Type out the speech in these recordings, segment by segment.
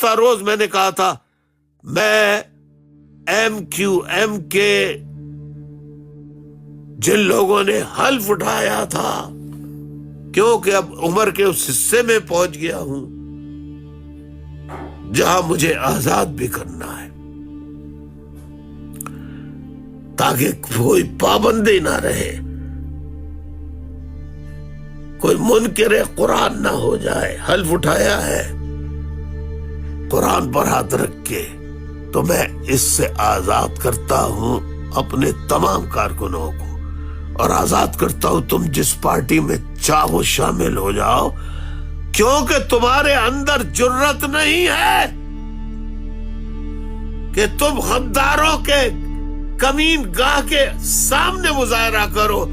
گزشتہ روز میں نے کہا تھا میں ایم کیو ایم کے جن لوگوں نے حلف اٹھایا تھا، کیونکہ اب عمر کے اس حصے میں پہنچ گیا ہوں جہاں مجھے آزاد بھی کرنا ہے، تاکہ کوئی پابندی نہ رہے، کوئی منکر قرآن نہ ہو جائے۔ حلف اٹھایا ہے قرآن پر ہاتھ رکھ کے، تو میں اس سے آزاد کرتا ہوں اپنے تمام کارکنوں کو، اور آزاد کرتا ہوں تم جس پارٹی میں چاہو شامل ہو جاؤ، کیونکہ تمہارے اندر جرت نہیں ہے کہ تم غداروں کے کمین گاہ کے سامنے مظاہرہ کرو۔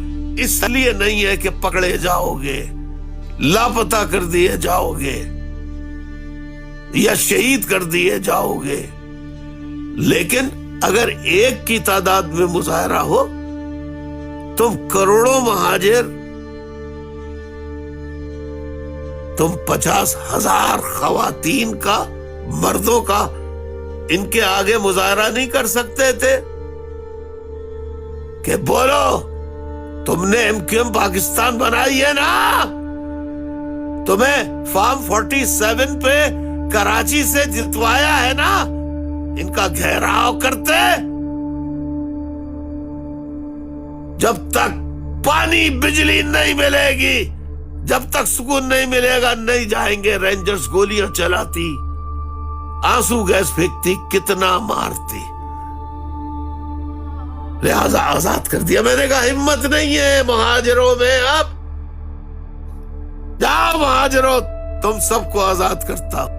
اس لیے نہیں ہے کہ پکڑے جاؤ گے، لاپتہ کر دیے جاؤ گے یا شہید کر دیے جاؤ گے، لیکن اگر ایک کی تعداد میں مظاہرہ ہو، تم کروڑوں مہاجر، تم 50,000 خواتین کا، مردوں کا ان کے آگے مظاہرہ نہیں کر سکتے تھے کہ بولو تم نے ایم کیو ایم پاکستان بنائی ہے نا، تمہیں فارم 47 پہ کراچی سے جتوایا ہے نا، ان کا گھیراؤ کرتے، جب تک پانی بجلی نہیں ملے گی، جب تک سکون نہیں ملے گا نہیں جائیں گے۔ رینجرز گولیاں چلاتی، آنسو گیس پھینکتی، کتنا مارتی، لہذا آزاد کر دیا۔ میں نے کہا ہمت نہیں ہے مہاجروں میں، اب جاؤ مہاجروں، تم سب کو آزاد کرتا ہوں،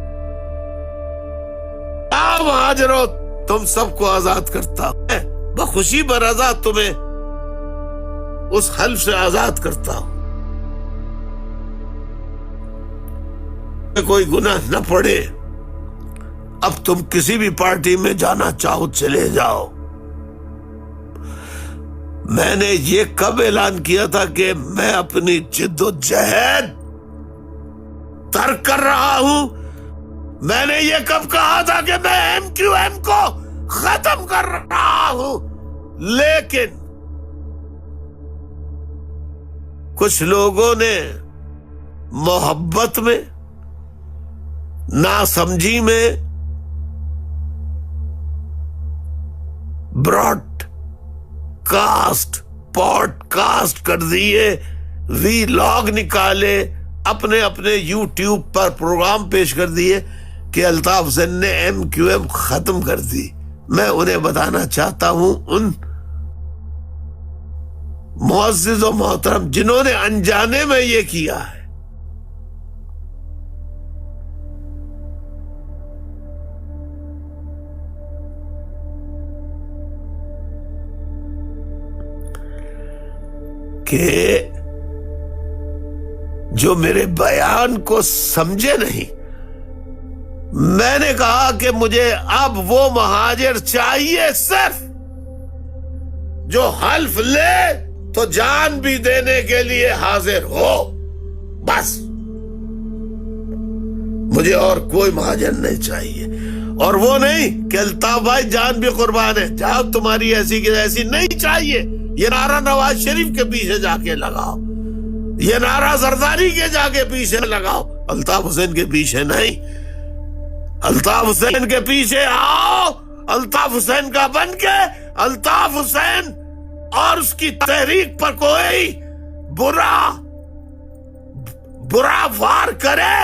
جاؤ مہاجروں، تم سب کو آزاد کرتا ہوں، میں بخوشی برضا تمہیں اس حلف سے آزاد کرتا ہوں، کوئی گناہ نہ پڑے۔ اب تم کسی بھی پارٹی میں جانا چاہو چلے جاؤ۔ میں نے یہ کب اعلان کیا تھا کہ میں اپنی جد و جہد ترک کر رہا ہوں؟ میں نے یہ کب کہا تھا کہ میں ایم کیو ایم کو ختم کر رہا ہوں؟ لیکن کچھ لوگوں نے محبت میں، ناسمجھی میں براڈ کاسٹ کر دیے، وی لاگ نکالے، اپنے اپنے یوٹیوب پر پروگرام پیش کر دیے کہ الطاف حسین نے ایم کیو ایم ختم کر دی۔ میں انہیں بتانا چاہتا ہوں، ان معزز و محترم جنہوں نے انجانے میں یہ کیا ہے، کہ جو میرے بیان کو سمجھے نہیں، میں نے کہا کہ مجھے اب وہ مہاجر چاہیے صرف جو حلف لے تو جان بھی دینے کے لیے حاضر ہو، بس مجھے اور کوئی مہاجر نہیں چاہیے۔ اور وہ نہیں کہ الطاف بھائی جان بھی قربان ہے، جاؤ تمہاری ایسی کی ایسی، نہیں چاہیے۔ یہ نعرہ نواز شریف کے پیچھے جا کے لگاؤ، یہ نعرہ زرداری کے جا کے پیچھے لگاؤ، الطاف حسین کے پیچھے نہیں۔ الطاف حسین کے پیچھے آؤ، الطاف حسین کا بن کے الطاف حسین اور اس کی تحریک پر کوئی برا وار کرے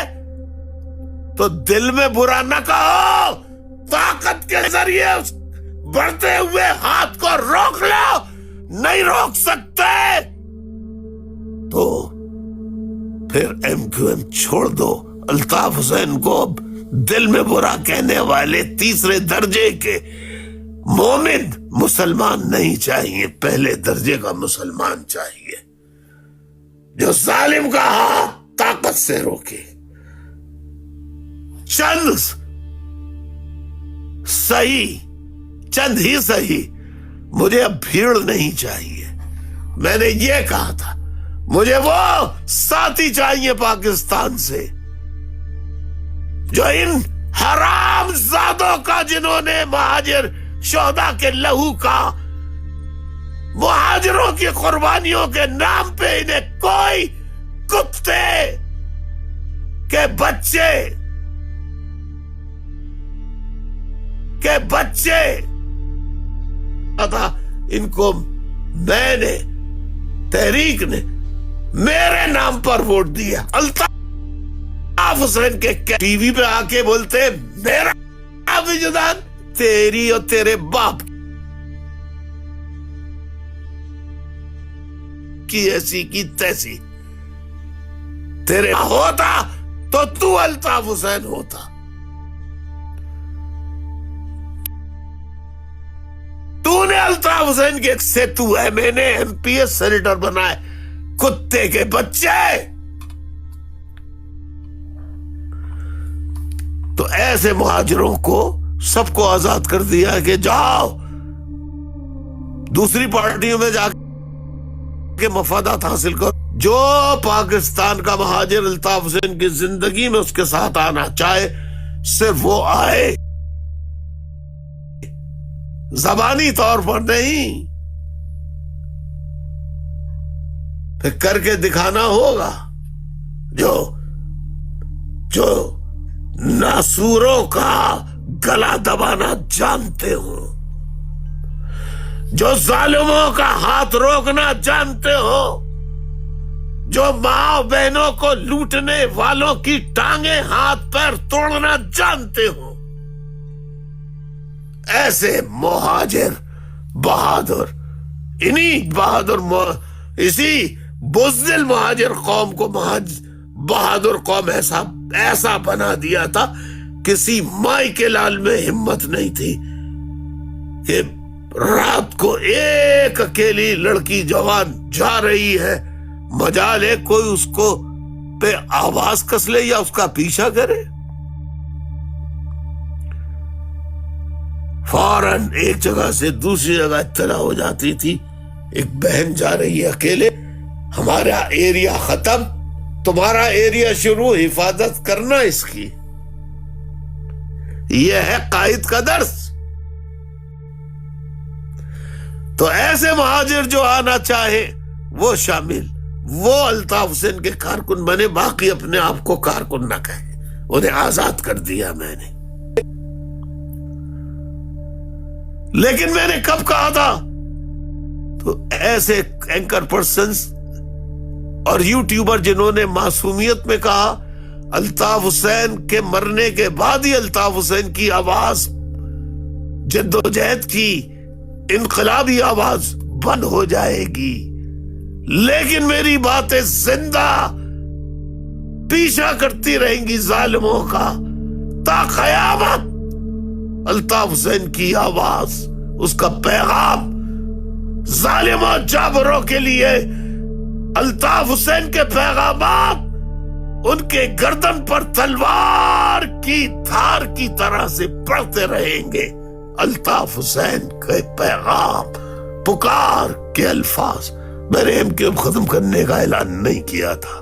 تو دل میں برا نہ کہو، طاقت کے ذریعے اس بڑھتے ہوئے ہاتھ کو روک لو۔ نہیں روک سکتے تو پھر ایم کیو ایم چھوڑ دو۔ الطاف حسین کو اب دل میں برا کہنے والے تیسرے درجے کے مومن مسلمان نہیں چاہیے، پہلے درجے کا مسلمان چاہیے جو ظالم کا ہاتھ طاقت سے روکے۔ چند ہی صحیح، مجھے اب بھیڑ نہیں چاہیے۔ میں نے یہ کہا تھا مجھے وہ ساتھی چاہیے پاکستان سے جو ان حرام زادوں کا جنہوں نے مہاجر شہداء کے لہو کا مہاجروں کی قربانیوں کے نام پہ انہیں کوئی کتے کے بچے تھا، ان کو میں نے تحریک نے میرے نام پر ووٹ دیا. الطاف حسین کے ٹی وی پہ آ کے بولتے میرا وجدان تیری اور تیرے باپ کی ایسی کی تیسی. تیرے ہوتا تو الطاف حسین ہوتا. تو نے الطاف حسین کے سے تو M N A M P S senator بنائے، کتے کے بچے. تو ایسے مہاجروں کو سب کو آزاد کر دیا کہ جاؤ دوسری پارٹیوں میں جا کے مفادات حاصل کرو. جو پاکستان کا مہاجر الطاف حسین کی زندگی میں اس کے ساتھ آنا چاہے صرف وہ آئے، زبانی طور پر نہیں، پھر کر کے دکھانا ہوگا. جو ناسوروں کا گلا دبانا جانتے ہو، جو ظالموں کا ہاتھ روکنا جانتے ہو، جو ماں بہنوں کو لوٹنے والوں کی ٹانگیں ہاتھ پیر توڑنا جانتے ہو، ایسے مہاجر بہادر، اسی بزدل مہاجر قوم کو بہادر قوم ایسا بنا دیا تھا. کسی مائی کے لال میں ہمت نہیں تھی کہ رات کو ایک اکیلی لڑکی جوان جا رہی ہے، مجال ہے کوئی اس کو پہ آواز کس لے یا اس کا پیچھا کرے. فوراً ایک جگہ سے دوسری جگہ اطلاع ہو جاتی تھی ایک بہن جا رہی ہے اکیلے، ہمارا ایریا ختم، تمہارا ایریا شروع، حفاظت کرنا اس کی. یہ ہے قائد کا درس. تو ایسے مہاجر جو آنا چاہے وہ شامل، وہ الطاف حسین کے کارکن بنے، باقی اپنے آپ کو کارکن نہ کہے. انہیں آزاد کر دیا میں نے. لیکن میں نے کب کہا تھا؟ تو ایسے اینکر پرسنز اور یوٹیوبر جنہوں نے معصومیت میں کہا الطاف حسین کے مرنے کے بعد ہی الطاف حسین کی آواز، جدوجہد کی انقلابی آواز بند ہو جائے گی، لیکن میری باتیں زندہ پیچھا کرتی رہیں گی ظالموں کا تا قیامت. الطاف حسین کی آواز، اس کا پیغام ظالموں جابروں کے لیے، الطاف حسین کے پیغامات ان کے گردن پر تلوار کی دھار کی طرح سے پڑتے رہیں گے. الطاف حسین کے پیغام، پکار کے الفاظ. میں نے ایم کیو ختم کرنے کا اعلان نہیں کیا تھا.